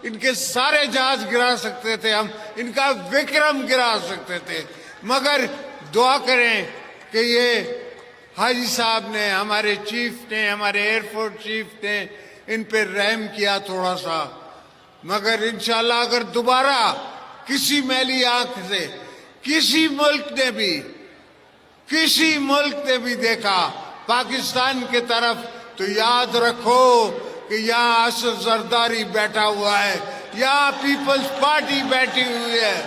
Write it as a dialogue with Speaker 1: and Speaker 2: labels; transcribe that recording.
Speaker 1: इनके सारे जहाज गिरा सकते थे हम, इनका विक्रम गिरा सकते थे, मगर दुआ करें कि ये हाजी साहब ने, हमारे चीफ ने, हमारे एयरफोर्स चीफ ने इन पे रहम किया थोड़ा सा। मगर इंशाल्लाह अगर दोबारा किसी मैली आंख से किसी मुल्क ने भी देखा पाकिस्तान के तरफ, तो याद रखो कि यहाँ असद जरदारी बैठा हुआ है, यहाँ पीपल्स पार्टी बैठी हुई है।